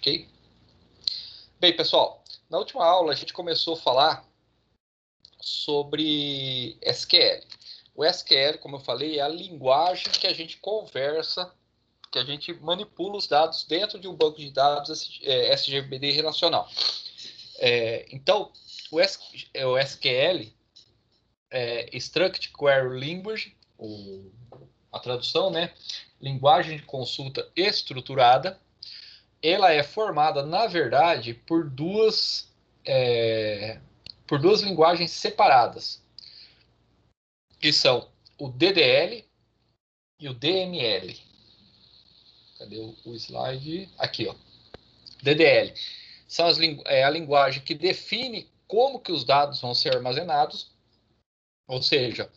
ok? Bem, pessoal, na última aula a gente começou a falar sobre SQL. O SQL, como eu falei, é a linguagem que a gente conversa, que a gente manipula os dados dentro de um banco de dados SGBD relacional. Então, o SQL Structured Query Language, a tradução, né? Linguagem de consulta estruturada. Ela é formada, na verdade, por duas linguagens separadas, que são o DDL e o DML. Cadê o slide? Aqui, ó. DDL. São a linguagem que define como que os dados vão ser armazenados, ou seja,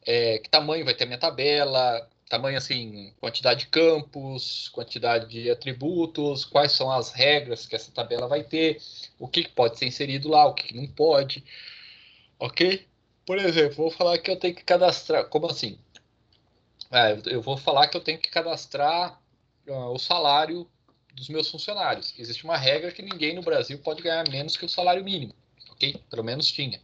que tamanho vai ter minha tabela, tamanho assim, quantidade de campos, quantidade de atributos, quais são as regras que essa tabela vai ter, o que pode ser inserido lá, o que não pode, ok? Por exemplo, vou falar que eu tenho que cadastrar, como assim? Eu vou falar que eu tenho que cadastrar o salário dos meus funcionários. Existe uma regra que ninguém no Brasil pode ganhar menos que o salário mínimo, ok? Pelo menos tinha.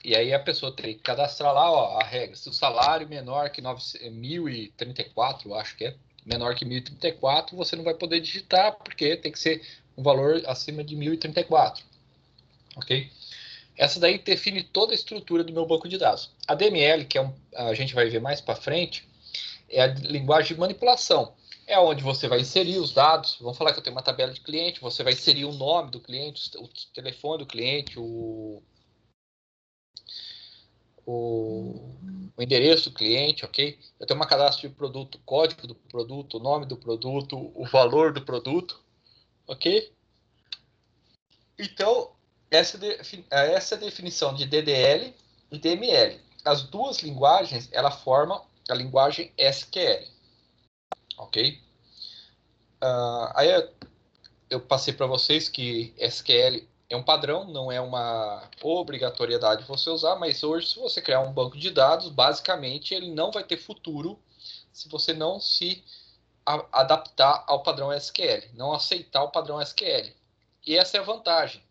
E aí a pessoa tem que cadastrar lá, ó, a regra. Se o salário menor que 1.034, eu acho que é, menor que 1.034, você não vai poder digitar, porque tem que ser um valor acima de 1.034. Ok? Essa daí define toda a estrutura do meu banco de dados. A DML, que a gente vai ver mais para frente, é a linguagem de manipulação. É onde você vai inserir os dados. Vamos falar que eu tenho uma tabela de cliente, você vai inserir o nome do cliente, o telefone do cliente, o endereço do cliente, ok? Eu tenho uma cadastro de produto, código do produto, o nome do produto, o valor do produto, ok? Então, essa é a definição de DDL e DML. As duas linguagens, ela formam a linguagem SQL, ok? Aí eu passei para vocês que SQL é um padrão, não é uma obrigatoriedade você usar, mas hoje, se você criar um banco de dados, basicamente ele não vai ter futuro se você não se adaptar ao padrão SQL, não aceitar o padrão SQL. E essa é a vantagem.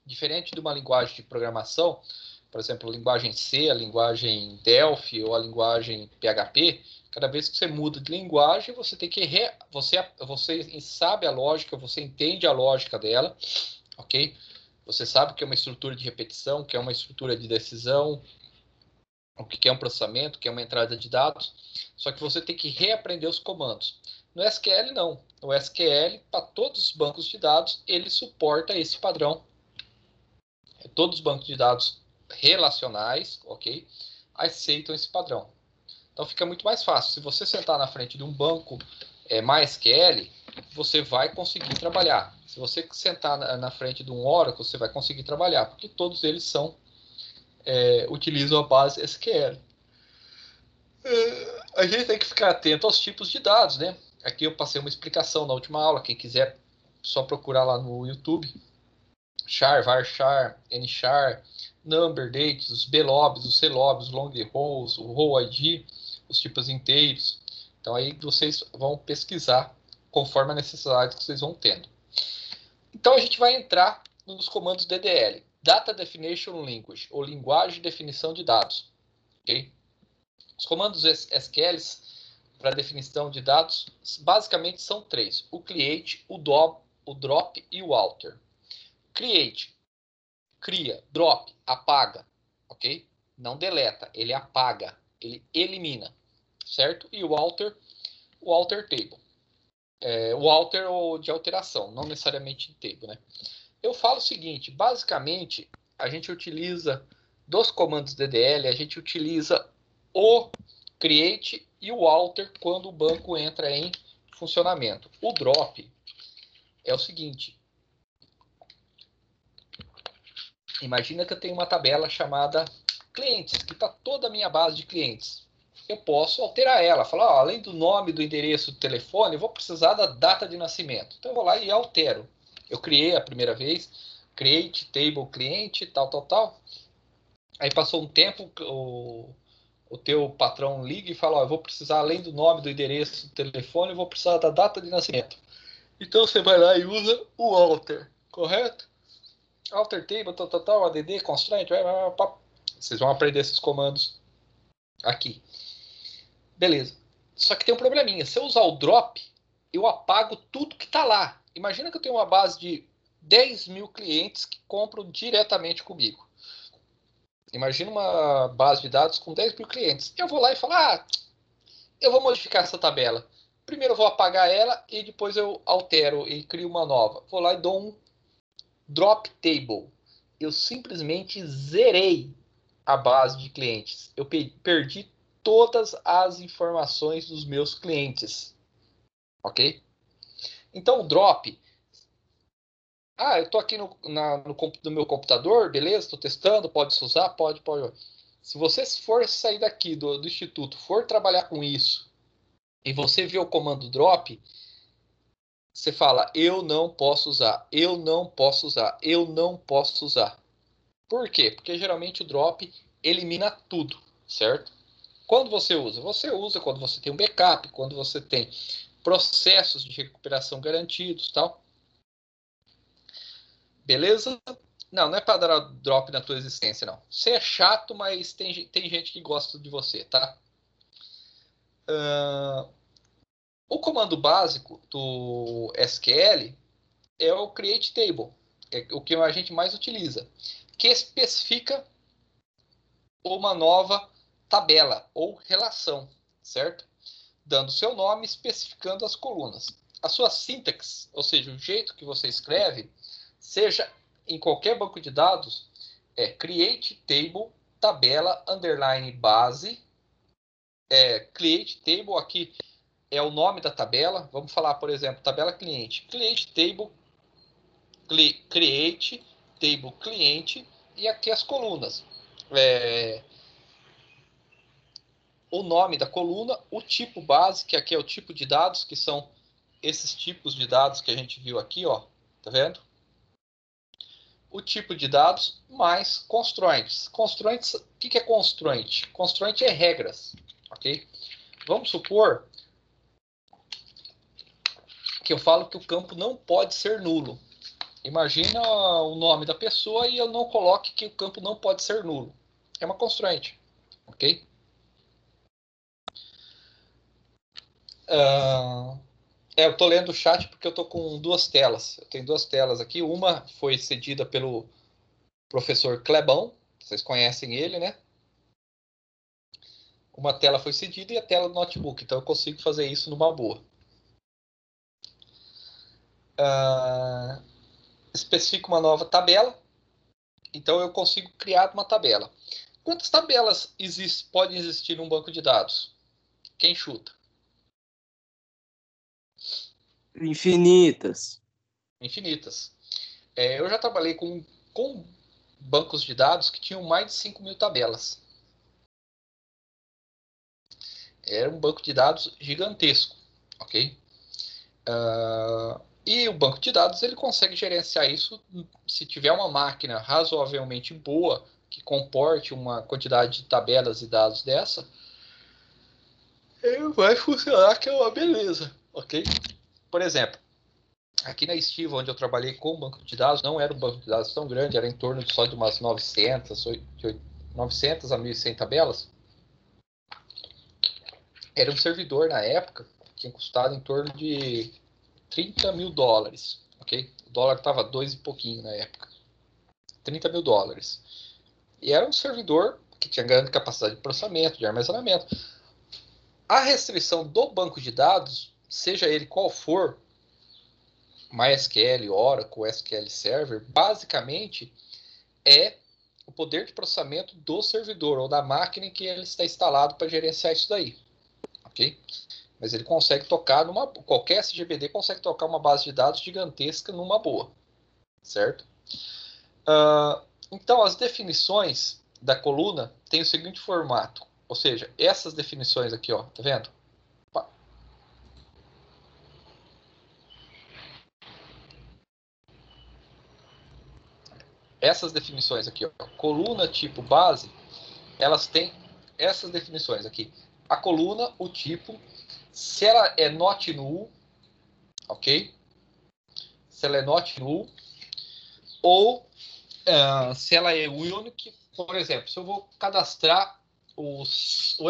Diferente de uma linguagem de programação, por exemplo, a linguagem C, a linguagem Delphi ou a linguagem PHP, cada vez que você muda de linguagem, você tem que você sabe a lógica, você entende a lógica dela, ok? Você sabe que é uma estrutura de repetição, que é uma estrutura de decisão, o que é um processamento, o que é uma entrada de dados, só que você tem que reaprender os comandos. No SQL, não. O SQL, para todos os bancos de dados, ele suporta esse padrão. Todos os bancos de dados relacionais, ok, aceitam esse padrão. Então fica muito mais fácil. Se você sentar na frente de um banco MySQL, você vai conseguir trabalhar. Se você sentar na frente de um Oracle, você vai conseguir trabalhar, porque todos eles utilizam a base SQL. A gente tem que ficar atento aos tipos de dados, né? Aqui eu passei uma explicação na última aula. Quem quiser, só procurar lá no YouTube. Char, varchar, nchar, number, dates, os blobs, os clobs, os long rows, o row ID, os tipos inteiros. Então aí vocês vão pesquisar conforme a necessidade que vocês vão tendo. Então a gente vai entrar nos comandos DDL, Data Definition Language, ou linguagem de definição de dados. Okay? Os comandos SQL para definição de dados basicamente são três: o create, o drop e o alter. Create, cria, drop, apaga, ok? Não deleta, ele apaga, ele elimina, certo? E o alter table. O alter de alteração, não necessariamente table, né? Eu falo o seguinte, basicamente, a gente utiliza dos comandos DDL, a gente utiliza o create e o alter quando o banco entra em funcionamento. O drop é o seguinte: imagina que eu tenho uma tabela chamada clientes, que está toda a minha base de clientes. Eu posso alterar ela, falar, além do nome, do endereço, do telefone, eu vou precisar da data de nascimento. Então eu vou lá e altero. Eu criei a primeira vez, create table cliente, tal. Aí passou um tempo, o teu patrão liga e fala, ó, eu vou precisar, além do nome, do endereço, do telefone, eu vou precisar da data de nascimento. Então você vai lá e usa o alter, correto? Alter table, tal, add, constraint, vocês vão aprender esses comandos aqui. Beleza. Só que tem um probleminha. Se eu usar o drop, eu apago tudo que está lá. Imagina que eu tenho uma base de 10 mil clientes que compram diretamente comigo. Imagina uma base de dados com 10 mil clientes. Eu vou lá e falo, eu vou modificar essa tabela. Primeiro eu vou apagar ela e depois eu altero e crio uma nova. Vou lá e dou um drop table. Eu simplesmente zerei a base de clientes. Eu perdi todas as informações dos meus clientes. Ok? Então o drop. Eu estou aqui no meu computador, beleza? Estou testando, pode se usar? Pode. Se você for sair daqui do instituto, for trabalhar com isso, e você vê o comando drop, você fala, eu não posso usar, eu não posso usar, eu não posso usar. Por quê? Porque geralmente o drop elimina tudo, certo? Quando você usa? Você usa quando você tem um backup, quando você tem processos de recuperação garantidos, tal. Beleza? Não é para dar drop na tua existência, não. Você é chato, mas tem gente que gosta de você, tá? O comando básico do SQL é o create table, é o que a gente mais utiliza, que especifica uma nova tabela ou relação, certo? Dando seu nome, especificando as colunas. A sua sintaxe, ou seja, o jeito que você escreve, seja em qualquer banco de dados, é create table, tabela, underline base, create table aqui é o nome da tabela. Vamos falar, por exemplo, tabela cliente. Create table, create table cliente e aqui as colunas. O nome da coluna, o tipo base, que aqui é o tipo de dados, que são esses tipos de dados que a gente viu aqui, ó, tá vendo? O tipo de dados mais constraints. Constraints, o que é constraint? Constraint é regras, ok? Vamos supor que eu falo que o campo não pode ser nulo. Imagina o nome da pessoa e eu não coloque que o campo não pode ser nulo. É uma constraint, ok? Eu estou lendo o chat porque eu estou com duas telas. Eu tenho duas telas aqui. Uma foi cedida pelo professor Clebão. Vocês conhecem ele, né? Uma tela foi cedida e a tela do notebook. Então eu consigo fazer isso numa boa. Especifico uma nova tabela. Então eu consigo criar uma tabela. Quantas tabelas podem existir num banco de dados? Quem chuta? Infinitas. Infinitas. Eu já trabalhei com bancos de dados que tinham mais de 5 mil tabelas. Era um banco de dados gigantesco, ok? E o banco de dados ele consegue gerenciar isso se tiver uma máquina razoavelmente boa que comporte uma quantidade de tabelas e dados dessa, vai funcionar que é uma beleza, ok? Por exemplo, aqui na Estiva, onde eu trabalhei com o banco de dados, não era um banco de dados tão grande, era em torno só de umas 900 a 1.100 tabelas. Era um servidor na época que tinha custado em torno de 30 mil dólares, ok? O dólar estava 2 e pouquinho na época. 30 mil dólares. E era um servidor que tinha grande capacidade de processamento, de armazenamento. A restrição do banco de dados, seja ele qual for, MySQL, Oracle, SQL Server, basicamente é o poder de processamento do servidor ou da máquina em que ele está instalado para gerenciar isso daí, ok? Mas ele consegue tocar qualquer SGBD consegue tocar uma base de dados gigantesca numa boa, certo? Então as definições da coluna têm o seguinte formato, ou seja, essas definições aqui, ó, tá vendo? Essas definições aqui, ó, coluna tipo base, elas têm essas definições aqui. A coluna, o tipo, se ela é not null, ok? Se ela é not null, ou se ela é unique, por exemplo, se eu vou cadastrar o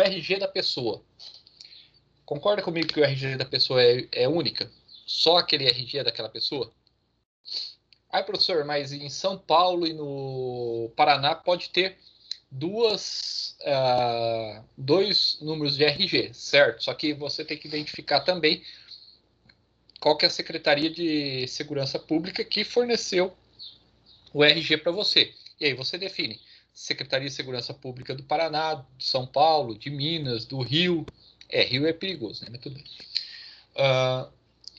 RG da pessoa, concorda comigo que o RG da pessoa é única? Só aquele RG é daquela pessoa? Aí, professor, mas em São Paulo e no Paraná pode ter dois números de RG, certo? Só que você tem que identificar também qual que é a Secretaria de Segurança Pública que forneceu o RG para você. E aí você define Secretaria de Segurança Pública do Paraná, de São Paulo, de Minas, do Rio. Rio é perigoso, né? Mas tudo bem.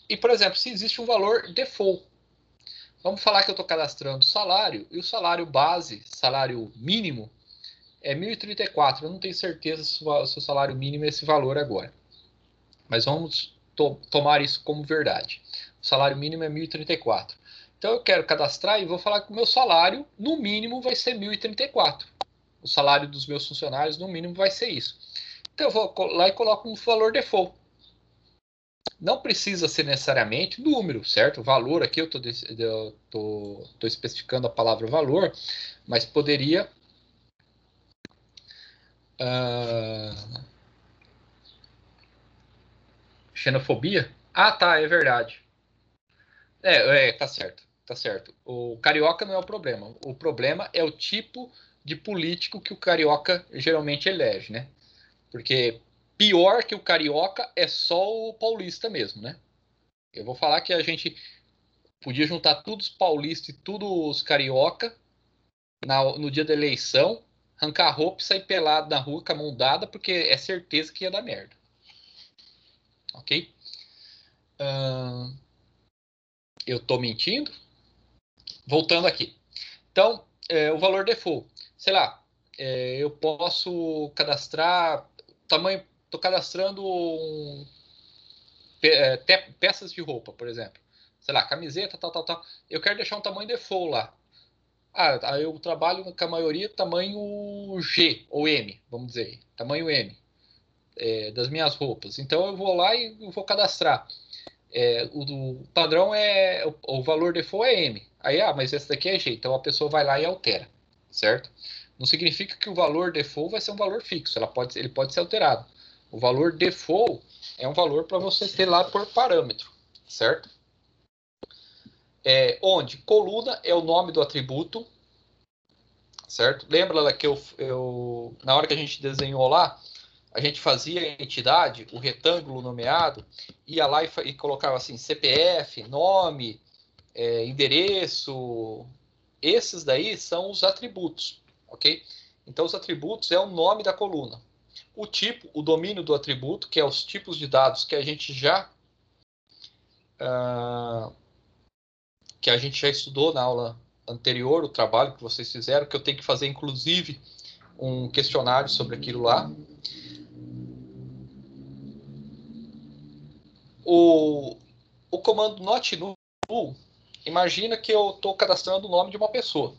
E, por exemplo, se existe um valor default, vamos falar que eu estou cadastrando salário, e o salário base, salário mínimo, é 1.034. Eu não tenho certeza se o seu salário mínimo é esse valor agora. Mas vamos tomar isso como verdade. O salário mínimo é 1.034. Então eu quero cadastrar e vou falar que o meu salário, no mínimo, vai ser 1.034. O salário dos meus funcionários, no mínimo, vai ser isso. Então eu vou lá e coloco um valor default. Não precisa ser necessariamente número, certo? O valor aqui eu estou especificando a palavra valor, mas poderia xenofobia? Ah, tá, é verdade. Tá certo, tá certo. O carioca não é o problema. O problema é o tipo de político que o carioca geralmente elege, né? Porque pior que o carioca é só o paulista mesmo, né? Eu vou falar que a gente podia juntar todos os paulistas e todos os carioca no dia da eleição, arrancar a roupa e sair pelado na rua com a mão dada, porque é certeza que ia dar merda. Ok? Eu tô mentindo? Voltando aqui. Então, o valor default, sei lá, eu posso cadastrar tamanho, estou cadastrando peças de roupa, por exemplo. Sei lá, camiseta, tal, tal, tal. Eu quero deixar um tamanho default lá. Eu trabalho com a maioria tamanho G ou M, vamos dizer, tamanho M, das minhas roupas. Então eu vou lá e vou cadastrar. O padrão o valor default é M. Aí, mas esse daqui é G. Então a pessoa vai lá e altera, certo? Não significa que o valor default vai ser um valor fixo. Ele pode ser alterado. O valor default é um valor para você ter lá por parâmetro, certo? Onde coluna é o nome do atributo, certo? Lembra lá que na hora que a gente desenhou lá, a gente fazia a entidade, o retângulo nomeado, ia lá e colocava assim, CPF, nome, endereço. Esses daí são os atributos, ok? Então, os atributos é o nome da coluna. O tipo, o domínio do atributo, que é os tipos de dados que a gente já estudou na aula anterior, o trabalho que vocês fizeram, que eu tenho que fazer, inclusive, um questionário sobre aquilo lá. O comando not null, imagina que eu estou cadastrando o nome de uma pessoa.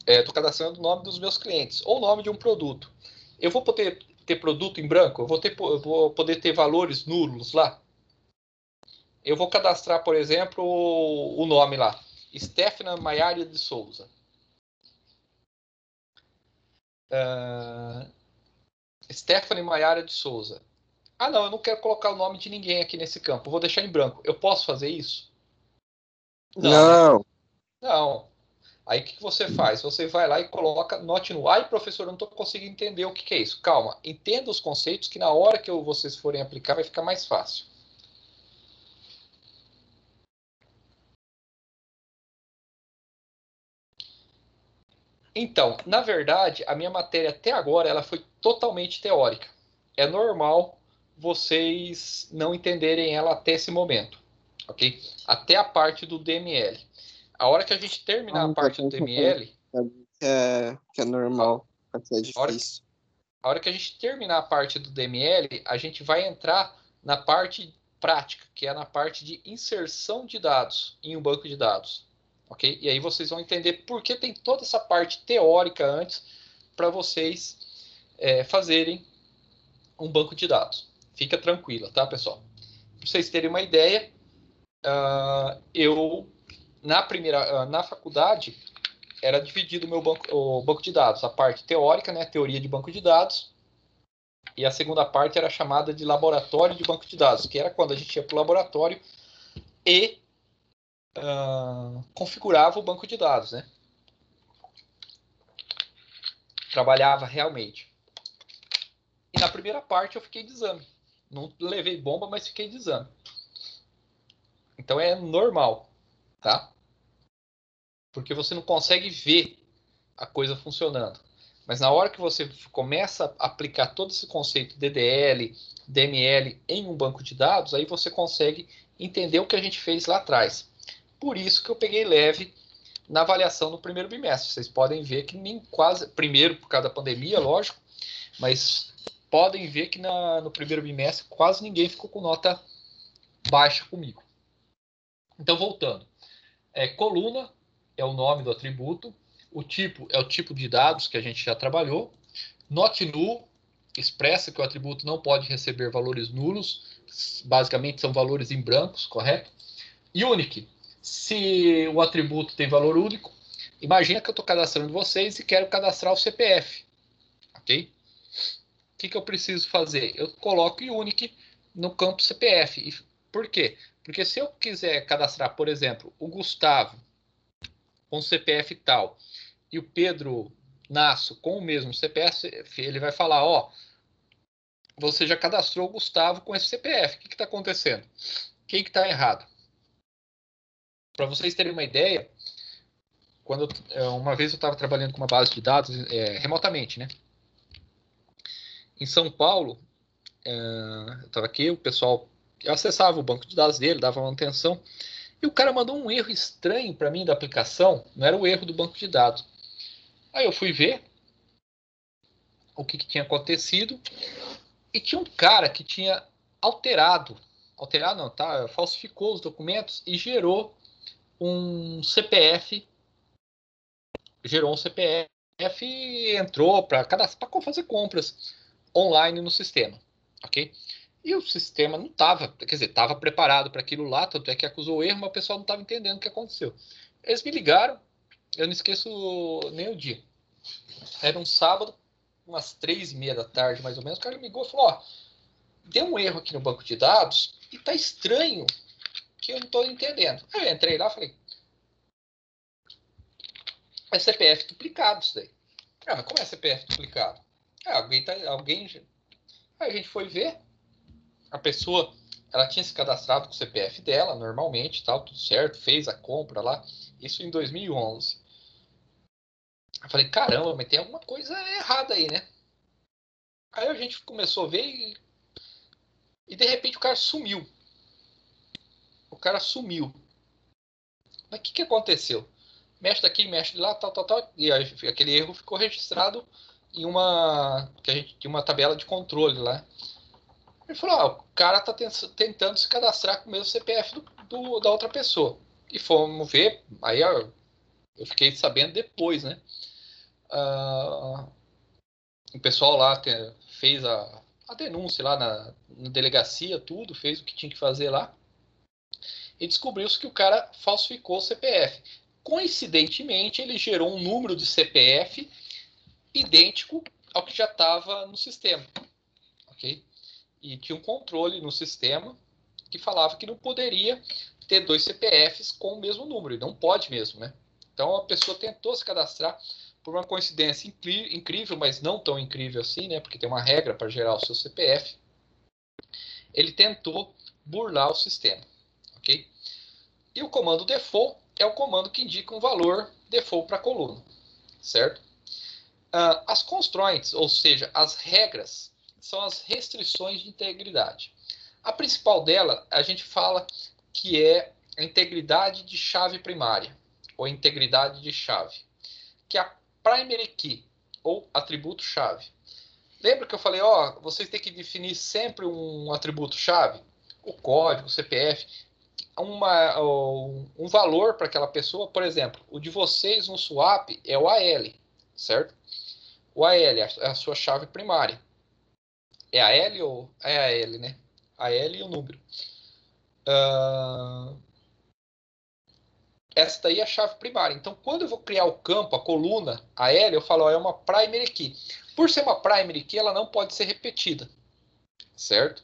Estou cadastrando o nome dos meus clientes, ou o nome de um produto. Eu vou poder ter produto em branco? Eu vou poder ter valores nulos lá? Eu vou cadastrar, por exemplo, o nome lá. Stephanie Maiara de Souza. Stephanie Maiara de Souza. Não, eu não quero colocar o nome de ninguém aqui nesse campo. Eu vou deixar em branco. Eu posso fazer isso? Não, né? Não. Não. Aí o que você faz? Você vai lá e coloca not null. Ai, professor, eu não estou conseguindo entender o que é isso. Calma, entenda os conceitos que na hora que vocês forem aplicar vai ficar mais fácil. Então, na verdade, a minha matéria até agora ela foi totalmente teórica. É normal vocês não entenderem ela até esse momento, ok? Até a parte do DML. A hora que a gente terminar a Não, já parte do tem que DML, que é a normal, vai ser a hora, difícil. a hora que a gente terminar a parte do DML, a gente vai entrar na parte prática, que é na parte de inserção de dados em um banco de dados. Ok? E aí vocês vão entender por que tem toda essa parte teórica antes para vocês fazerem um banco de dados. Fica tranquila, tá, pessoal? Para vocês terem uma ideia, eu na faculdade era dividido o banco de dados, a parte teórica, né, teoria de banco de dados, e a segunda parte era chamada de laboratório de banco de dados, que era quando a gente ia para o laboratório e configurava o banco de dados, né? Trabalhava realmente. E na primeira parte eu fiquei de exame. Não levei bomba, mas fiquei de exame. Então é normal, tá? Porque você não consegue ver a coisa funcionando. Mas na hora que você começa a aplicar todo esse conceito DDL, DML em um banco de dados, aí você consegue entender o que a gente fez lá atrás. Por isso que eu peguei leve na avaliação no primeiro bimestre. Vocês podem ver que nem quase, primeiro por causa da pandemia, lógico, mas podem ver que no primeiro bimestre quase ninguém ficou com nota baixa comigo. Então, voltando. Coluna é o nome do atributo, o tipo é o tipo de dados que a gente já trabalhou, not null expressa que o atributo não pode receber valores nulos, basicamente são valores em brancos, correto? Unique, se o atributo tem valor único, imagina que eu estou cadastrando vocês e quero cadastrar o CPF, ok? O que eu preciso fazer? Eu coloco unique no campo CPF. Por quê? Porque se eu quiser cadastrar, por exemplo, o Gustavo com CPF tal e o Pedro Nasso com o mesmo CPF, ele vai falar, ó, você já cadastrou o Gustavo com esse CPF. O que está acontecendo? Quem que está errado? Para vocês terem uma ideia, uma vez eu estava trabalhando com uma base de dados remotamente, né? Em São Paulo, eu estava aqui, o pessoal acessava o banco de dados dele, dava manutenção, e o cara mandou um erro estranho para mim da aplicação, não era o erro do banco de dados. Aí eu fui ver o que tinha acontecido, e tinha um cara que tinha alterado não, tá? Falsificou os documentos e gerou um CPF, e entrou para fazer compras online no sistema, ok? E o sistema não estava, quer dizer, estava preparado para aquilo lá, tanto é que acusou o erro, mas o pessoal não estava entendendo o que aconteceu. Eles me ligaram, eu não esqueço nem o dia. Era um sábado, umas 3:30 da tarde, mais ou menos, o cara me ligou e falou, ó, deu um erro aqui no banco de dados e tá estranho que eu não estou entendendo. Aí eu entrei lá e falei, é CPF duplicado isso daí. Ah, mas como é CPF duplicado? Alguém. Aí a gente foi ver, a pessoa, ela tinha se cadastrado com o CPF dela, normalmente, tal, tudo certo, fez a compra lá, isso em 2011. Eu falei, caramba, mas tem alguma coisa errada aí, né? Aí a gente começou a ver e de repente o cara sumiu. O cara sumiu. Mas o que aconteceu? Mexe daqui, mexe de lá, tal, tal, tal. E aí, aquele erro ficou registrado em uma tabela de controle lá. Ele falou, o cara está tentando se cadastrar com o mesmo CPF da outra pessoa. E fomos ver, aí eu fiquei sabendo depois, né? O pessoal lá fez a denúncia lá na delegacia, tudo, fez o que tinha que fazer lá. E descobriu-se que o cara falsificou o CPF. Coincidentemente, ele gerou um número de CPF idêntico ao que já estava no sistema. Ok? E tinha um controle no sistema que falava que não poderia ter dois CPFs com o mesmo número. E não pode mesmo, né? Então a pessoa tentou se cadastrar por uma coincidência incrível, mas não tão incrível assim, né? Porque tem uma regra para gerar o seu CPF. Ele tentou burlar o sistema, ok? E o comando default é o comando que indica um valor default para a coluna, certo? As constraints, ou seja, as regras, são as restrições de integridade. A principal dela, a gente fala que é a integridade de chave primária, ou integridade de chave, que é a primary key, ou atributo chave. Lembra que eu falei, vocês têm que definir sempre um atributo chave? O código, o CPF, um valor para aquela pessoa, por exemplo, o de vocês no swap é o AL, certo? o AL, é a sua chave primária. É a L ou é a L, né? A L e o número. Essa daí é a chave primária. Então, quando eu vou criar o campo, a coluna, a L, eu falo, ó, é uma primary key. Por ser uma primary key, ela não pode ser repetida, certo?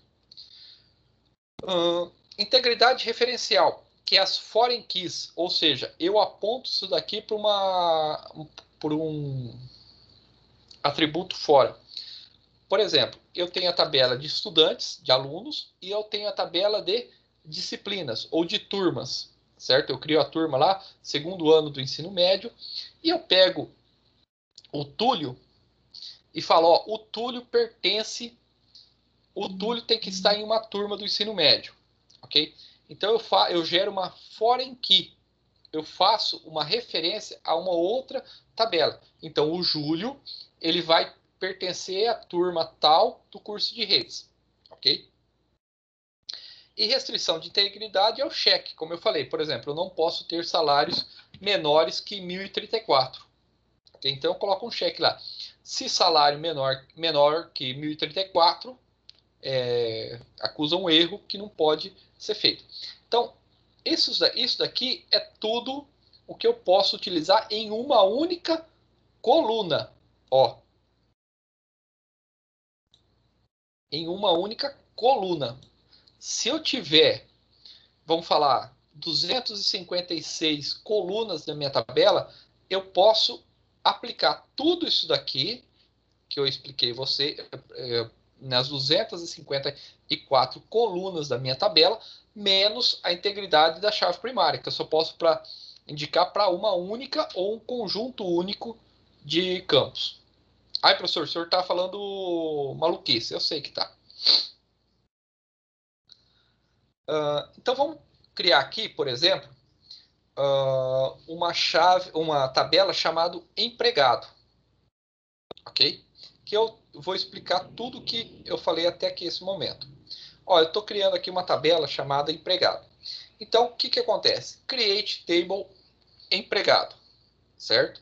Integridade referencial, que é as foreign keys, ou seja, eu aponto isso daqui para um atributo fora. Por exemplo, eu tenho a tabela de estudantes, de alunos, e eu tenho a tabela de disciplinas ou de turmas, certo? Eu crio a turma lá, segundo ano do ensino médio, e eu pego o Túlio e falo, ó, o Túlio tem que estar em uma turma do ensino médio, ok? Então eu gero uma foreign key, eu faço uma referência a uma outra tabela. Então o Júlio, ele vai pertencer à turma tal do curso de redes, ok? E restrição de integridade é o cheque, como eu falei, por exemplo, eu não posso ter salários menores que 1.034. Okay? Então eu coloco um cheque lá. Se salário menor que 1.034, acusa um erro que não pode ser feito. Então, isso daqui é tudo o que eu posso utilizar em uma única coluna. Ó, em uma única coluna. Se eu tiver, vamos falar, 256 colunas na minha tabela, eu posso aplicar tudo isso daqui que eu expliquei você nas 254 colunas da minha tabela, menos a integridade da chave primária, que eu só posso indicar para uma única ou um conjunto único de campos. Ai, professor, o senhor está falando maluquice. Eu sei que está. Então vamos criar aqui, por exemplo, uma tabela chamada empregado, ok? Que eu vou explicar tudo que eu falei até aqui esse momento. Ó, eu estou criando aqui uma tabela chamada empregado. Então, o que acontece? Create table empregado, certo?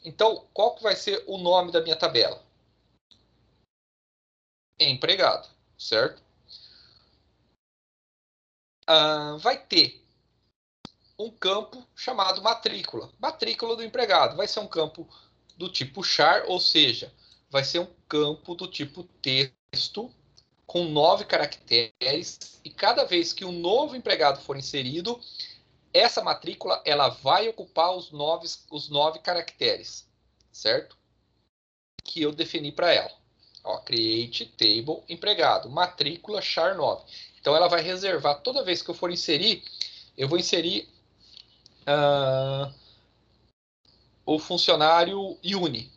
Então, qual que vai ser o nome da minha tabela? Empregado, certo? Vai ter um campo chamado matrícula. Matrícula do empregado. Vai ser um campo do tipo char, ou seja, vai ser um campo do tipo texto com 9 caracteres, e cada vez que um novo empregado for inserido, essa matrícula ela vai ocupar os 9 caracteres, certo? Que eu defini para ela. Ó, create table empregado, matrícula char 9. Então ela vai reservar, toda vez que eu for inserir, eu vou inserir o funcionário uni,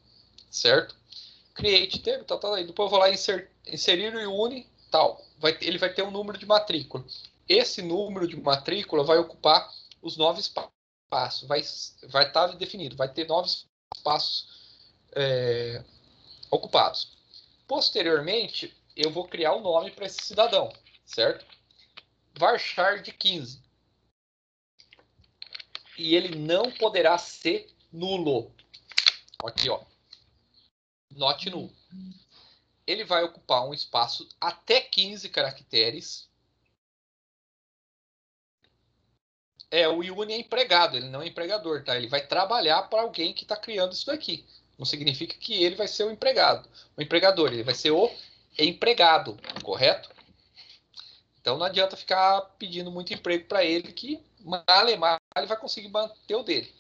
certo? Create table, tal. Depois eu vou lá inserir o uni, tal. Ele vai ter um número de matrícula. Esse número de matrícula vai ocupar os 9 espaços. Vai estar definido, vai ter 9 espaços ocupados. Posteriormente, eu vou criar o nome para esse cidadão, certo? Varchar de 15. E ele não poderá ser nulo. Aqui, ó. Not null. Ele vai ocupar um espaço até 15 caracteres. O Uni é empregado, ele não é empregador, tá? Ele vai trabalhar para alguém que está criando isso daqui. Não significa que ele vai ser o empregado, o empregador, ele vai ser o empregado, correto? Então não adianta ficar pedindo muito emprego para ele, que mal ele vai conseguir manter o dele.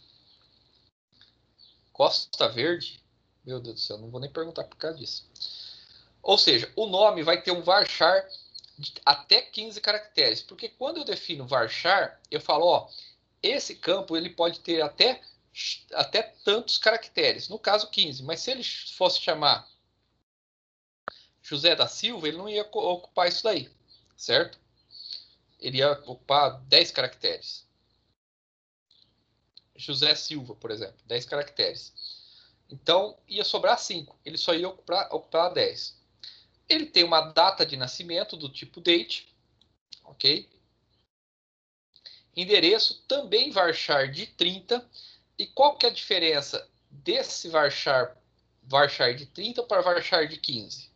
Costa Verde, meu Deus do céu, não vou nem perguntar por causa disso. Ou seja, o nome vai ter um varchar de até 15 caracteres, porque quando eu defino varchar, eu falo, ó, esse campo ele pode ter até tantos caracteres, no caso 15, mas se ele fosse chamar José da Silva, ele não ia ocupar isso daí, certo? Ele ia ocupar 10 caracteres. José Silva, por exemplo, 10 caracteres. Então, ia sobrar 5. Ele só ia ocupar 10. Ele tem uma data de nascimento do tipo date, ok? Endereço também varchar de 30. E qual que é a diferença desse varchar varchar de 30 para varchar de 15?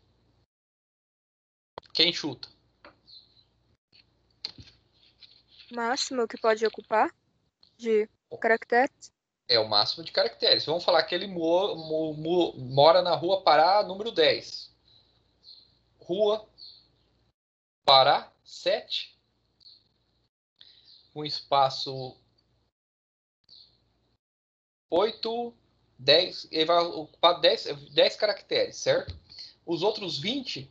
Quem chuta? Máximo que pode ocupar de caracteres? É o máximo de caracteres. Vamos falar que ele mora na rua Pará, número 10. Rua Pará 7. Um espaço 8, 10. Ele vai ocupar 10 caracteres, certo? Os outros 20,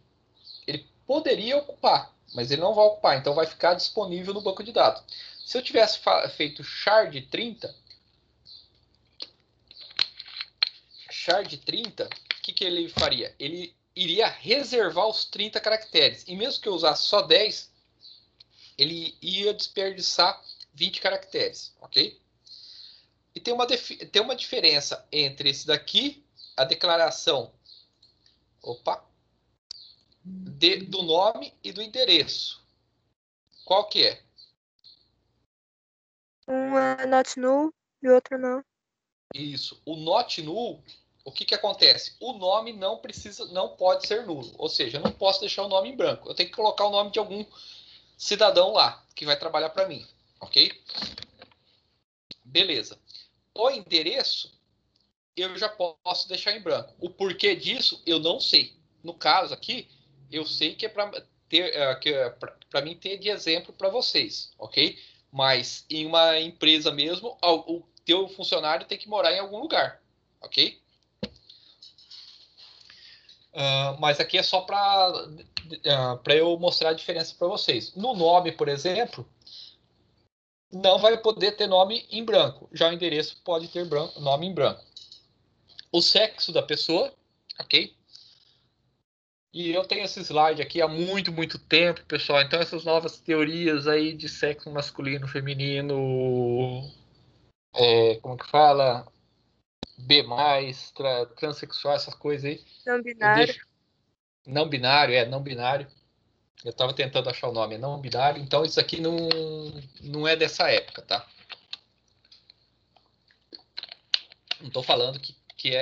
ele poderia ocupar, mas ele não vai ocupar. Então vai ficar disponível no banco de dados. Se eu tivesse feito char de 30, o que ele faria? Ele iria reservar os 30 caracteres. E mesmo que eu usasse só 10, ele ia desperdiçar 20 caracteres, ok? E tem uma diferença entre esse daqui, a declaração do nome e do endereço. Qual que é? Um é not null e o outro não. Isso. O not null, o que acontece? O nome não pode ser nulo. Ou seja, eu não posso deixar o nome em branco. Eu tenho que colocar o nome de algum cidadão lá que vai trabalhar para mim, ok? Beleza. O endereço eu já posso deixar em branco. O porquê disso eu não sei. No caso aqui, eu sei que é para mim ter de exemplo para vocês, ok? Mas em uma empresa mesmo, o teu funcionário tem que morar em algum lugar, ok? Mas aqui é só para eu mostrar a diferença para vocês. No nome, por exemplo, não vai poder ter nome em branco. Já o endereço pode ter nome em branco. O sexo da pessoa, ok? E eu tenho esse slide aqui há muito, muito tempo, pessoal. Então essas novas teorias aí de sexo masculino, feminino, como que fala? B+, transexual, essas coisas aí. Não Eu binário. deixo não binário, não binário. Eu estava tentando achar o nome, não binário. Então isso aqui não é dessa época, tá? Não estou falando que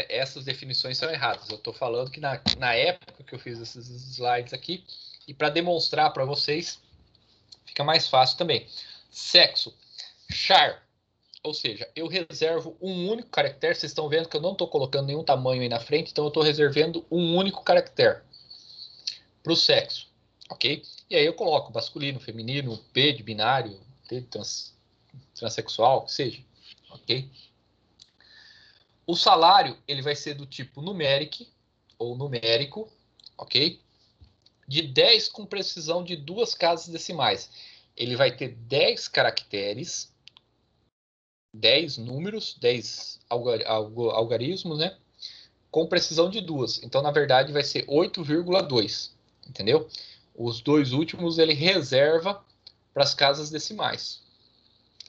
essas definições são erradas. Eu estou falando que na época que eu fiz esses slides aqui, e para demonstrar para vocês, fica mais fácil também. Sexo, char, ou seja, eu reservo um único caractere. Vocês estão vendo que eu não estou colocando nenhum tamanho aí na frente, então eu estou reservando um único caractere para o sexo, ok? E aí eu coloco masculino, feminino, P de binário, T de transexual, que seja, ok? O salário ele vai ser do tipo numeric ou numérico, ok? De 10 com precisão de 2 casas decimais. Ele vai ter 10 caracteres, 10 números, 10 algarismos, né? Com precisão de 2. Então, na verdade, vai ser 8,2. Entendeu? Os dois últimos ele reserva para as casas decimais.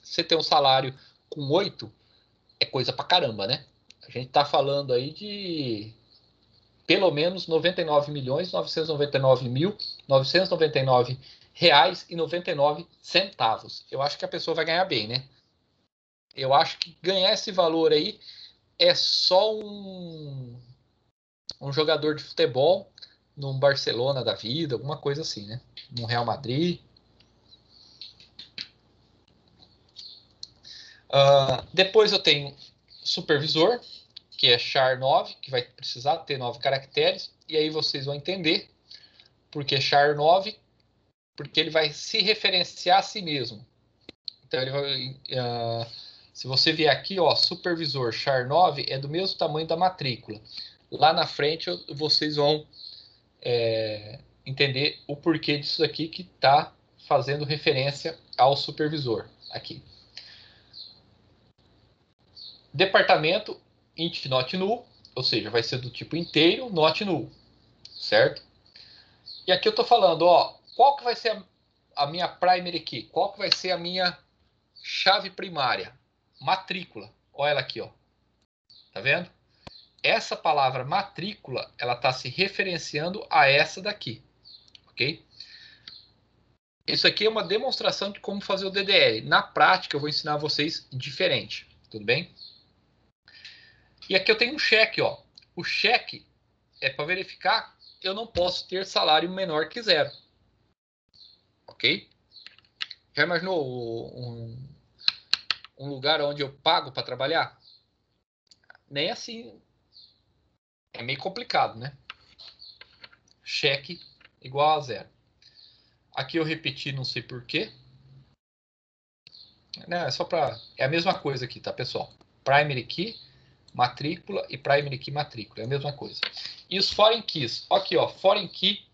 Você tem um salário com 8, é coisa pra caramba, né? A gente está falando aí de pelo menos 99.999.999 reais e 99 centavos. Eu acho que a pessoa vai ganhar bem, né? Eu acho que ganhar esse valor aí é só um jogador de futebol num Barcelona da vida, alguma coisa assim, né? No Real Madrid. Depois eu tenho supervisor, que é char 9, que vai precisar ter 9 caracteres, e aí vocês vão entender por que char 9, porque ele vai se referenciar a si mesmo. Então ele vai, se você vier aqui, ó, supervisor char 9 é do mesmo tamanho da matrícula. Lá na frente vocês vão entender o porquê disso aqui que está fazendo referência ao supervisor aqui. Departamento int not null, ou seja, vai ser do tipo inteiro not null, certo? E aqui eu estou falando, ó, qual que vai ser a minha primary key? Qual que vai ser a minha chave primária? Matrícula. Olha ela aqui, ó. Tá vendo? Essa palavra matrícula, ela está se referenciando a essa daqui, ok? Isso aqui é uma demonstração de como fazer o DDL. Na prática, eu vou ensinar vocês diferente, tudo bem? E aqui eu tenho um cheque, ó. O cheque é para verificar eu não posso ter salário menor que 0. Ok? Já imaginou um lugar onde eu pago para trabalhar? Nem assim. É meio complicado, né? Cheque igual a 0. Aqui eu repeti, não sei porquê. Não, é só para... É a mesma coisa aqui, tá, pessoal? Primary key, matrícula e primary key, matrícula. É a mesma coisa. E os foreign keys? Aqui, ó. Foreign key,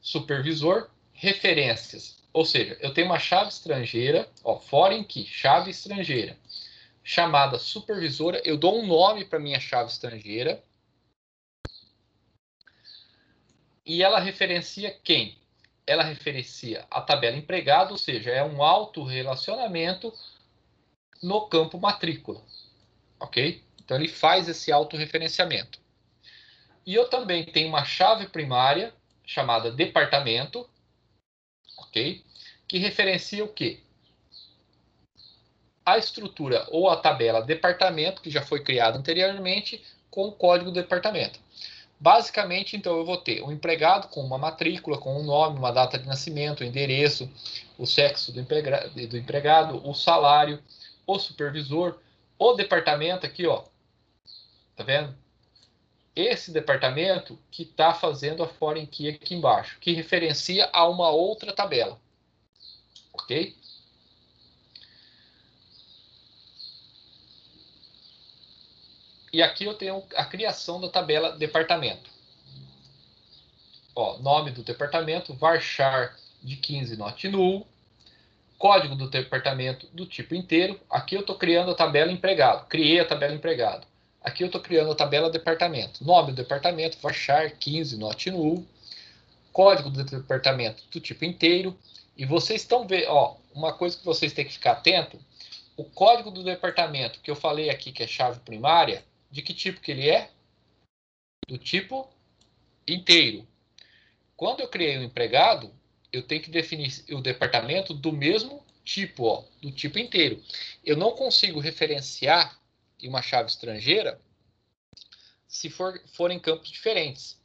supervisor, referências. Ou seja, eu tenho uma chave estrangeira, ó, foreign key, chave estrangeira, chamada supervisora. Eu dou um nome para minha chave estrangeira. E ela referencia quem? Ela referencia a tabela empregado, ou seja, é um autorrelacionamento no campo matrícula, ok? Então ele faz esse autorreferenciamento. E eu também tenho uma chave primária chamada departamento, ok? Que referencia o quê? A estrutura ou a tabela departamento, que já foi criada anteriormente, com o código do departamento. Basicamente, então, eu vou ter um empregado com uma matrícula, com um nome, uma data de nascimento, o endereço, o sexo do empregado, o salário, o supervisor, o departamento aqui, ó. Tá vendo? Esse departamento que está fazendo a foreign key aqui embaixo, que referencia a uma outra tabela. Ok? E aqui eu tenho a criação da tabela departamento. Ó, nome do departamento, varchar de 15 not null, código do departamento do tipo inteiro. Aqui eu estou criando a tabela empregado. Criei a tabela empregado. Aqui eu estou criando a tabela departamento. Nome do departamento, varchar 15 not null, código do departamento do tipo inteiro. E vocês estão vendo, ó, uma coisa que vocês têm que ficar atento, o código do departamento que eu falei aqui, que é chave primária, de que tipo que ele é? Do tipo inteiro. Quando eu criei um empregado, eu tenho que definir o departamento do mesmo tipo, ó, do tipo inteiro. Eu não consigo referenciar em uma chave estrangeira se forem campos diferentes.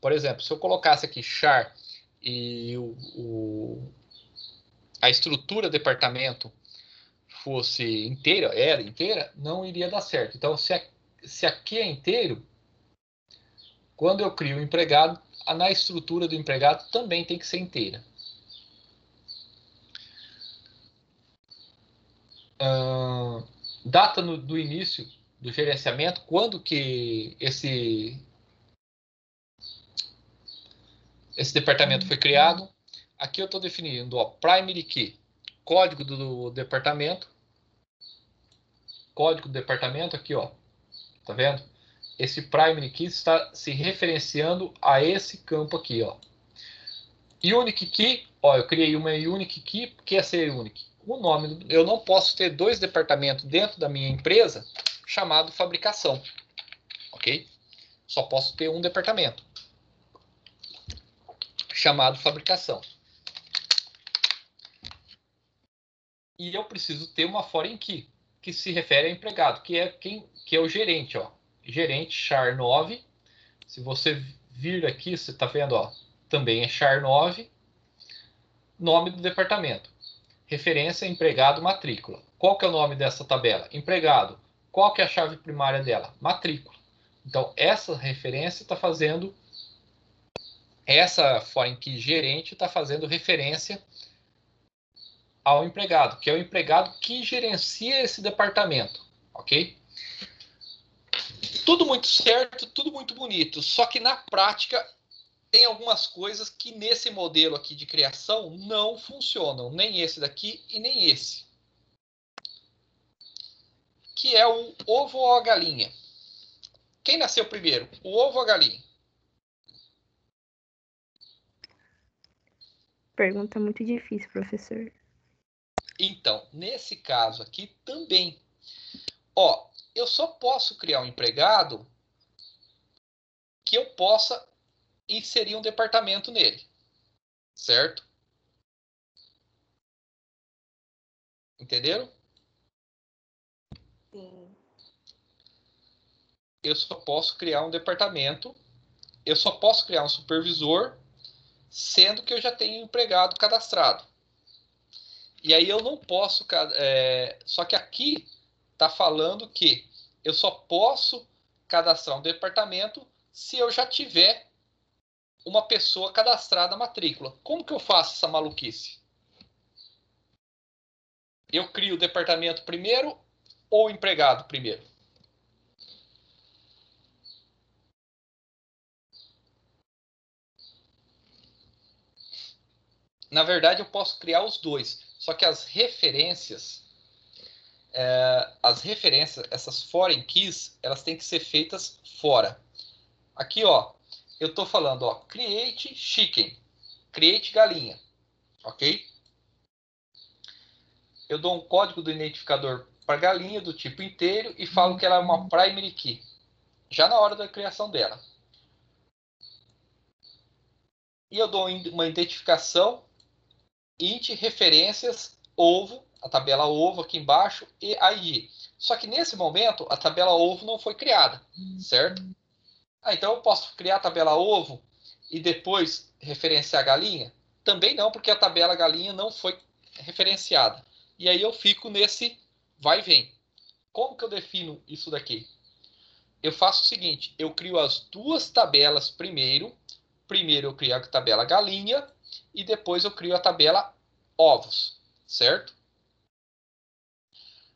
Por exemplo, se eu colocasse aqui char e a estrutura departamento fosse inteira, era inteira, não iria dar certo. Então, se aqui é inteiro, quando eu crio o empregado, na estrutura do empregado também tem que ser inteira. Data do início do gerenciamento, quando que esse departamento foi criado. Aqui eu estou definindo, ó, primary key, código do departamento, aqui, ó, tá vendo? Esse primary key está se referenciando a esse campo aqui, ó. Unique key, ó, eu criei uma unique key, que é ser unique. O nome, eu não posso ter dois departamentos dentro da minha empresa chamado fabricação, ok? Só posso ter um departamento chamado fabricação. E eu preciso ter uma foreign key, que se refere ao empregado, que é o gerente, ó. Gerente char 9. Se você vir aqui, você está vendo, ó, também é char 9. Nome do departamento. Referência empregado matrícula. Qual que é o nome dessa tabela? Empregado. Qual que é a chave primária dela? Matrícula. Então, essa referência está fazendo, essa foreign key gerente está fazendo referência ao empregado, que é o empregado que gerencia esse departamento, ok? Tudo muito certo, tudo muito bonito, só que na prática tem algumas coisas que nesse modelo aqui de criação não funcionam, nem esse daqui e nem esse. Que é o ovo ou a galinha. Quem nasceu primeiro, o ovo ou a galinha? Pergunta muito difícil, professor. Então, nesse caso aqui também. Ó, eu só posso criar um empregado que eu possa inserir um departamento nele. Certo? Entenderam? Sim. eu só posso criar um departamento, eu só posso criar um supervisor, sendo que eu já tenho empregado cadastrado. E aí eu não posso... só que aqui está falando que eu só posso cadastrar um departamento se eu já tiver uma pessoa cadastrada na matrícula. Como que eu faço essa maluquice? Eu crio o departamento primeiro ou o empregado primeiro? Na verdade, eu posso criar os dois. Só que as referências, essas foreign keys, elas têm que ser feitas fora. Aqui, ó, eu estou falando, ó, create chicken, create galinha, ok? Eu dou um código do identificador para galinha do tipo inteiro e falo que ela é uma primary key, já na hora da criação dela. E eu dou uma identificação int referências ovo, a tabela ovo aqui embaixo, e ID. Só que nesse momento a tabela ovo não foi criada, certo? Então eu posso criar a tabela ovo e depois referenciar a galinha? Também não, porque a tabela galinha não foi referenciada. E aí eu fico nesse vai e vem. Como que eu defino isso daqui? Eu faço o seguinte, eu crio as duas tabelas primeiro. Primeiro eu crio a tabela galinha e depois eu crio a tabela ovos, certo?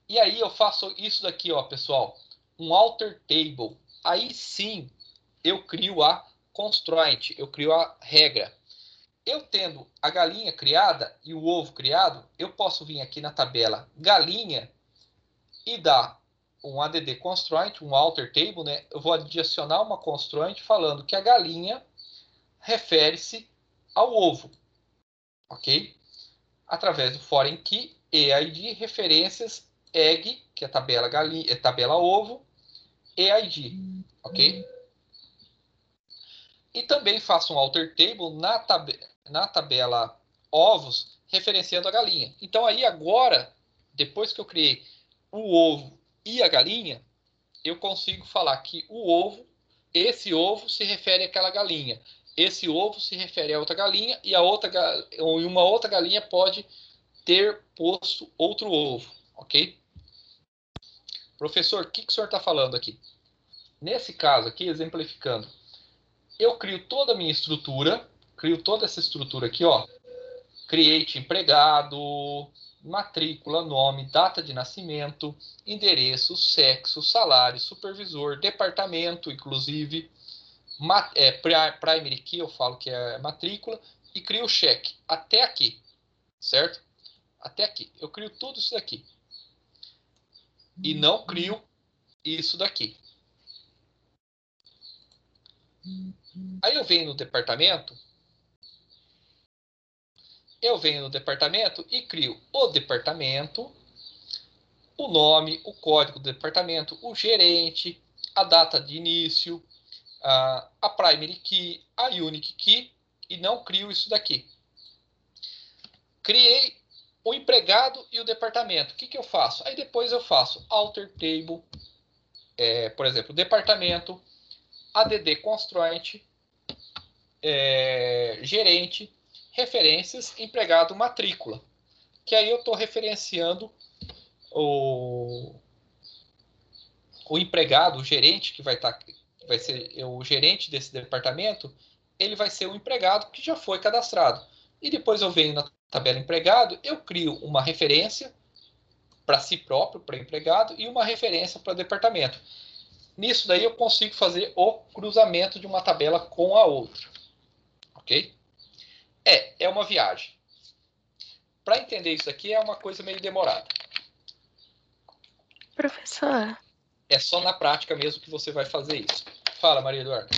E aí eu faço isso daqui, ó, pessoal, um alter table. Aí sim eu crio a constraint, eu crio a regra. Eu tendo a galinha criada e o ovo criado, eu posso vir aqui na tabela galinha e dar um add constraint, um alter table, né? Eu vou adicionar uma constraint falando que a galinha refere-se ao ovo, ok? Através do foreign key e ID referências egg, que é a tabela galinha, tabela ovo, e ID, ok? E também faço um alter table na tabela ovos, referenciando a galinha. Então aí agora, depois que eu criei o ovo e a galinha, eu consigo falar que o ovo, esse ovo se refere àquela galinha. Esse ovo se refere a outra galinha e uma outra galinha pode ter posto outro ovo, ok? Professor, o que o senhor está falando aqui? Nesse caso aqui, exemplificando, eu crio toda a minha estrutura, crio toda essa estrutura aqui, ó, create empregado, matrícula, nome, data de nascimento, endereço, sexo, salário, supervisor, departamento, inclusive, primary key, eu falo que é matrícula, e crio o cheque, até aqui, certo? Até aqui, eu crio tudo isso daqui. E não crio isso daqui. Aí eu venho no departamento, e crio o departamento, o nome, o código do departamento, o gerente, a data de início, a primary key, a unique key, e não crio isso daqui. Criei o empregado e o departamento. O que eu faço? Aí depois eu faço alter table, por exemplo, departamento, add constraint, gerente, referências, empregado, matrícula. Que aí eu estou referenciando o empregado, o gerente que vai ser o gerente desse departamento, ele vai ser o empregado que já foi cadastrado. E depois eu venho na tabela empregado, eu crio uma referência para si próprio, para empregado, e uma referência para departamento. Nisso daí eu consigo fazer o cruzamento de uma tabela com a outra. Ok? É uma viagem. Para entender isso aqui é uma coisa meio demorada. Professor, É só na prática mesmo que você vai fazer isso. Fala, Maria Eduarda.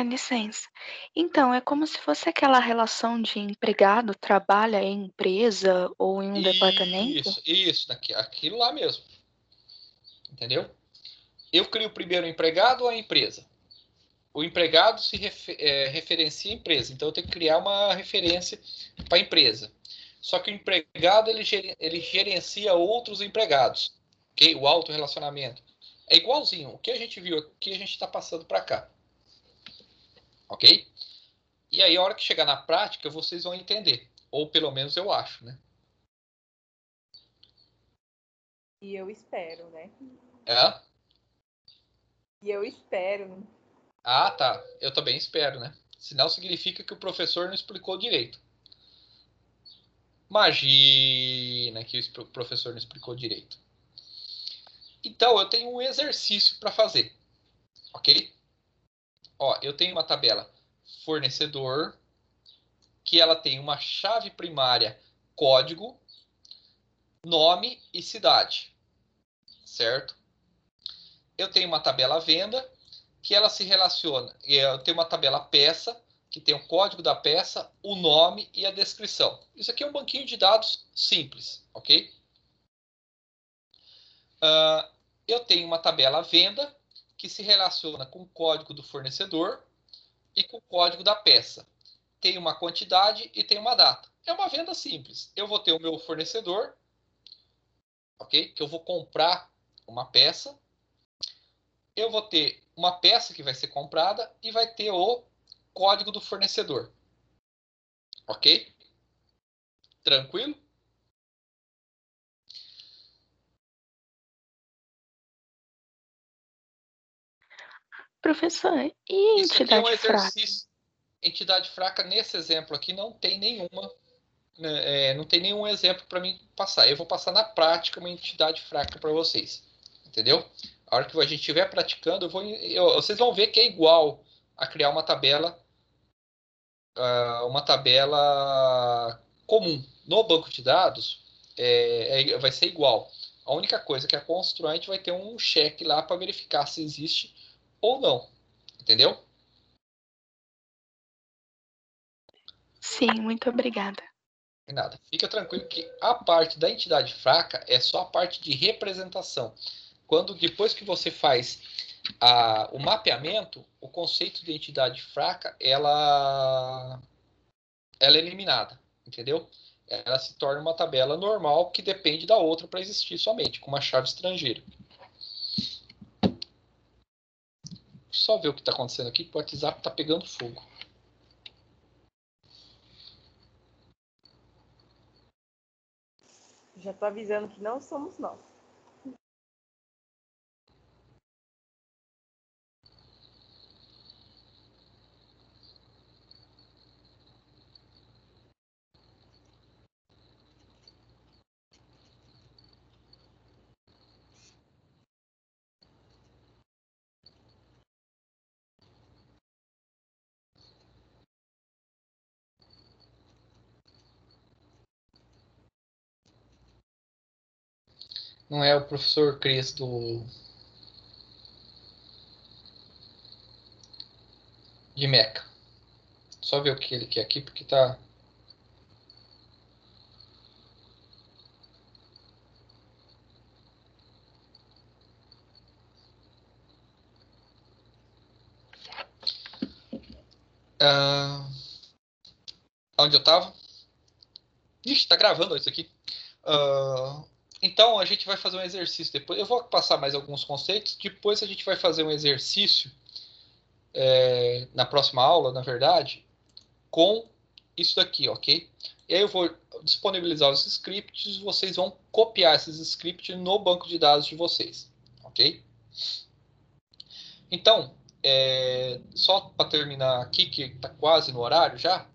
licença. Então, é como se fosse aquela relação de empregado trabalha em empresa ou em um departamento? Isso, aquilo lá mesmo. Entendeu? Eu crio primeiro o empregado ou a empresa? O empregado se referencia à empresa, então eu tenho que criar uma referência para a empresa. Só que o empregado ele gerencia outros empregados, ok? O autorrelacionamento. É igualzinho. O que a gente viu aqui, a gente está passando para cá. Ok? E aí, a hora que chegar na prática, vocês vão entender. Ou pelo menos eu acho, né? E eu espero, né? É? E eu espero. Ah, tá. Eu também espero, né? Senão significa que o professor não explicou direito. Imagina que o professor não explicou direito. Então, eu tenho um exercício para fazer. Ok? Ó, eu tenho uma tabela fornecedor, que ela tem uma chave primária, código, nome e cidade. Certo? Eu tenho uma tabela venda, que ela se relaciona. Eu tenho uma tabela peça, que tem o código da peça, o nome e a descrição. Isso aqui é um banquinho de dados simples, ok? Eu tenho uma tabela venda, que se relaciona com o código do fornecedor e com o código da peça. Tem uma quantidade e tem uma data. É uma venda simples. Eu vou ter o meu fornecedor, ok? Que eu vou comprar uma peça. Eu vou ter uma peça que vai ser comprada e vai ter o código do fornecedor. Ok? Tranquilo? Professor, e Isso aqui é um entidade fraca? exercício. Entidade fraca, nesse exemplo aqui, não tem nenhuma. Não tem nenhum exemplo para mim passar. Eu vou passar na prática uma entidade fraca para vocês. Entendeu? A hora que a gente estiver praticando, vocês vão ver que é igual a criar uma tabela comum. No banco de dados, vai ser igual. A única coisa que a constituinte vai ter um cheque lá para verificar se existe ou não. Entendeu? Sim, muito obrigada. Nada. Fica tranquilo que a parte da entidade fraca é só a parte de representação. Quando depois que você faz o mapeamento, o conceito de entidade fraca ela é eliminada, entendeu? Ela se torna uma tabela normal que depende da outra para existir somente, com uma chave estrangeira. Só ver o que está acontecendo aqui, que o WhatsApp está pegando fogo. Já tô avisando que não somos nós. Não é o professor Cris de Meca. Só ver o que ele quer aqui, porque tá. Onde eu tava? Ixi, tá gravando isso aqui. Então a gente vai fazer um exercício depois. Eu vou passar mais alguns conceitos. Depois a gente vai fazer um exercício na próxima aula, na verdade, com isso daqui, ok? E aí eu vou disponibilizar os scripts. Vocês vão copiar esses scripts no banco de dados de vocês, ok? Então, só para terminar aqui, que está quase no horário já.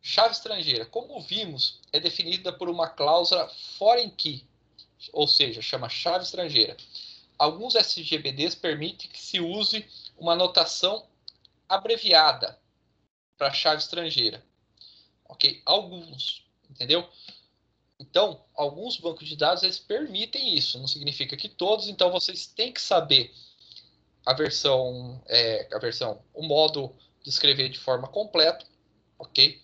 Chave estrangeira, como vimos, é definida por uma cláusula foreign key, ou seja, chama chave estrangeira. Alguns SGBDs permitem que se use uma notação abreviada para chave estrangeira. Ok? Alguns, entendeu? Então, alguns bancos de dados eles permitem isso. Não significa que todos. Então, vocês têm que saber o modo de escrever de forma completa, ok?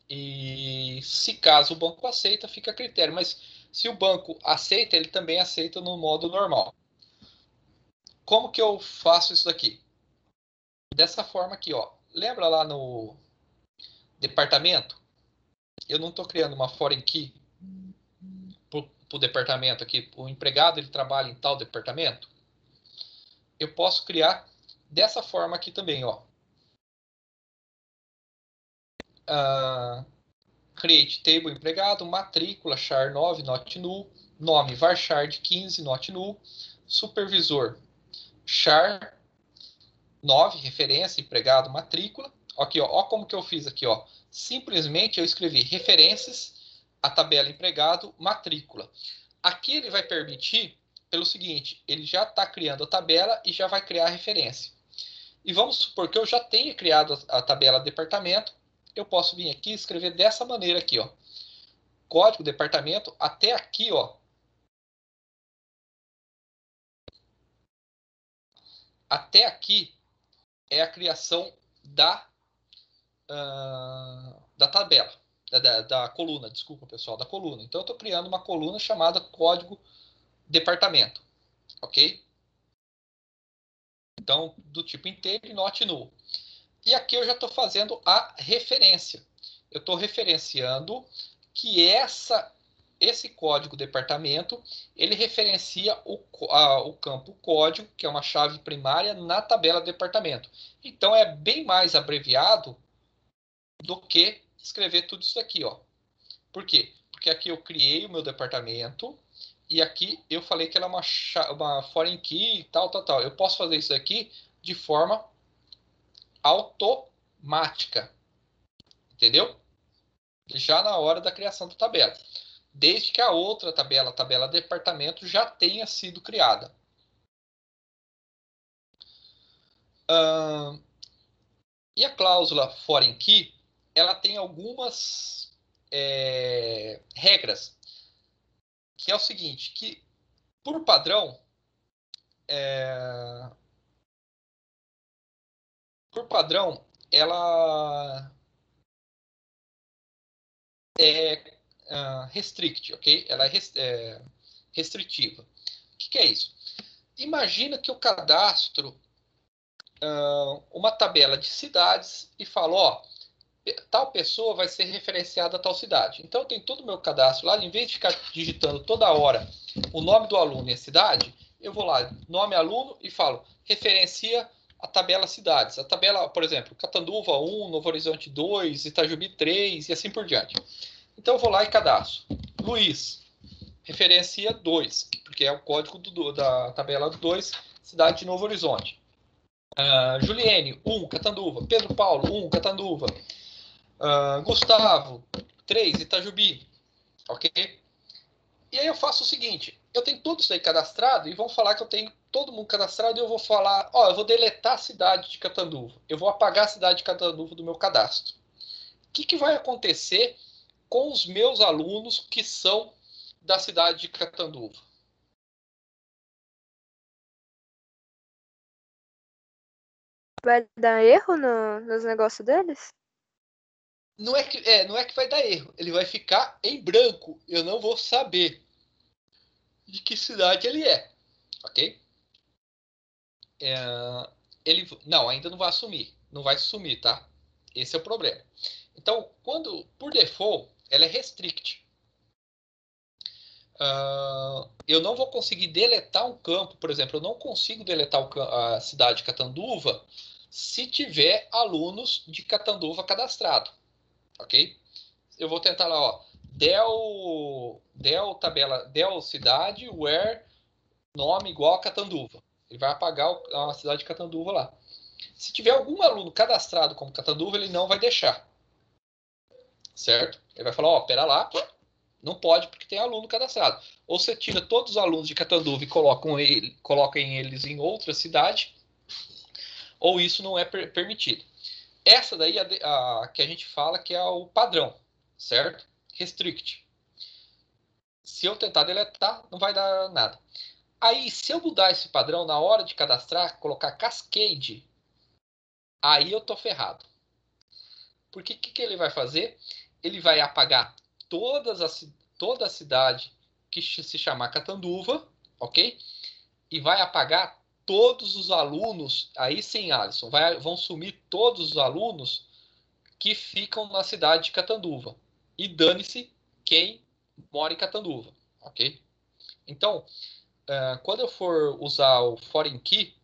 E se caso o banco aceita, fica a critério. Mas se o banco aceita, ele também aceita no modo normal. Como que eu faço isso daqui? Dessa forma aqui, ó. Lembra lá no departamento? Eu não estou criando uma foreign key para o departamento aqui. O empregado ele trabalha em tal departamento. eu posso criar dessa forma aqui também, ó. Create table empregado, matrícula char 9 not null, nome varchar de 15 not null, supervisor char 9 referência empregado matrícula. Aqui, ó como que eu fiz aqui, ó. Simplesmente eu escrevi referências, a tabela empregado, matrícula. Aqui ele vai permitir pelo seguinte, ele já está criando a tabela e já vai criar a referência. E vamos supor que eu já tenha criado a tabela departamento, eu posso vir aqui e escrever dessa maneira aqui, ó. Código departamento até aqui, ó. Até aqui é a criação da tabela, da coluna, desculpa pessoal, da coluna. Então eu estou criando uma coluna chamada código departamento, ok? Então, do tipo inteiro e not null. E aqui eu já estou fazendo a referência. Eu estou referenciando que esse código departamento, ele referencia o campo código, que é uma chave primária, na tabela departamento. Então, é bem mais abreviado do que escrever tudo isso aqui, ó. Por quê? Porque aqui eu criei o meu departamento e aqui eu falei que ela é uma foreign key e tal. Eu posso fazer isso aqui de forma automática, entendeu? Já na hora da criação da tabela, desde que a outra tabela, a tabela departamento, já tenha sido criada. E a cláusula foreign key, ela tem algumas regras, que é o seguinte, que por padrão, ela é restrict, ok? Ela é restritiva. O que é isso? Imagina que eu cadastro uma tabela de cidades e falo, ó, tal pessoa vai ser referenciada a tal cidade. Então eu tenho todo o meu cadastro lá, em vez de ficar digitando toda hora o nome do aluno e a cidade, eu vou lá, nome aluno e falo, referencia a tabela cidades. A tabela, por exemplo, Catanduva 1, Novo Horizonte 2, Itajubi 3 e assim por diante. Então eu vou lá e cadastro. Luiz, referencia 2, porque é o código da tabela 2, cidade de Novo Horizonte. Juliene, 1, Catanduva. Pedro Paulo, 1, Catanduva. Gustavo, 3, Itajubi. Ok? E aí eu faço o seguinte, eu tenho tudo isso aí cadastrado e vão falar que eu tenho todo mundo cadastrado e eu vou falar, ó, eu vou deletar a cidade de Catanduva. Eu vou apagar a cidade de Catanduva do meu cadastro. O que vai acontecer com os meus alunos que são da cidade de Catanduva? Vai dar erro nos negócios deles? Não é que vai dar erro. Ele vai ficar em branco. Eu não vou saber de que cidade ele é. Ok? Não, ainda não vai assumir. Não vai sumir, tá? Esse é o problema. Então, por default, ela é restrict. Eu não vou conseguir deletar um campo, por exemplo, eu não consigo deletar a cidade de Catanduva se tiver alunos de Catanduva cadastrado, ok? Eu vou tentar lá, ó, del tabela, del cidade, where nome igual a Catanduva. Ele vai apagar a cidade de Catanduva lá. Se tiver algum aluno cadastrado como Catanduva, ele não vai deixar, certo? Ele vai falar, ó, pera lá, não pode porque tem aluno cadastrado. Ou você tira todos os alunos de Catanduva e coloca eles em outra cidade, ou isso não é permitido. Essa daí é a que a gente fala que é o padrão, certo? Restrict. Se eu tentar deletar, não vai dar nada. Aí, se eu mudar esse padrão na hora de cadastrar, colocar cascade, aí eu tô ferrado. Porque o que ele vai fazer? Ele vai apagar toda a cidade que se chamar Catanduva, ok? E vai apagar todos os alunos, aí sim, Alisson, vão sumir todos os alunos que ficam na cidade de Catanduva. E dane-se quem mora em Catanduva, ok? Então, quando eu for usar o foreign key,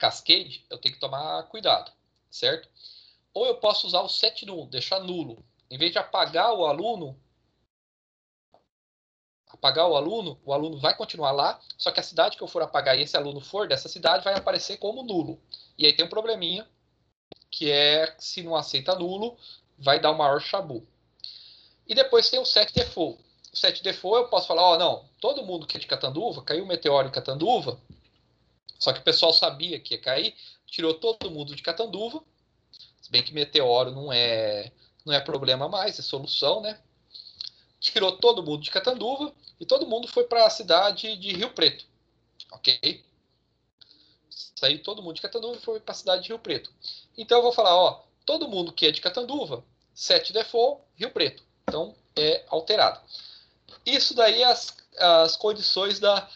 Cascade, eu tenho que tomar cuidado, certo? Ou eu posso usar o set null, deixar nulo. Em vez de apagar o aluno, o aluno vai continuar lá, só que a cidade que eu for apagar e esse aluno for dessa cidade vai aparecer como nulo. E aí tem um probleminha, que é se não aceita nulo, vai dar o maior chabu. E depois tem o set default. O set default eu posso falar, ó, não, todo mundo que é de Catanduva, caiu um meteoro em Catanduva, só que o pessoal sabia que ia cair, tirou todo mundo de Catanduva, se bem que meteoro não é problema mais, é solução, né? Tirou todo mundo de Catanduva e todo mundo foi para a cidade de Rio Preto, ok? Saiu todo mundo de Catanduva e foi para a cidade de Rio Preto. Então eu vou falar, ó, todo mundo que é de Catanduva, set default, Rio Preto. Então é alterado. Isso daí é as condições da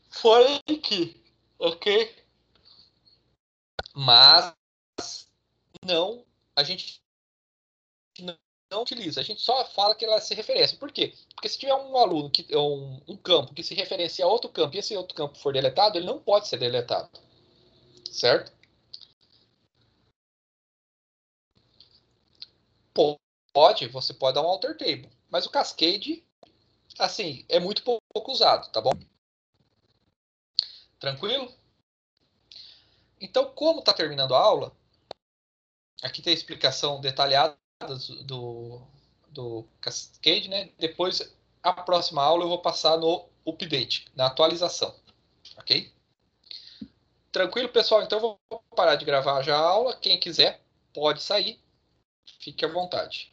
for key, ok? Mas não, a gente não utiliza, a gente só fala que ela se referencia. Por quê? Porque se tiver um aluno, um campo que se referencia a outro campo e esse outro campo for deletado, ele não pode ser deletado. Certo? Pode, você pode dar um alter table. Mas o Cascade, assim, é muito pouco usado, tá bom? Tranquilo? Então, como está terminando a aula, aqui tem a explicação detalhada do Cascade, né? Depois, a próxima aula eu vou passar no update, na atualização. Ok? Tranquilo, pessoal? Então, eu vou parar de gravar já a aula. Quem quiser, pode sair. Fique à vontade.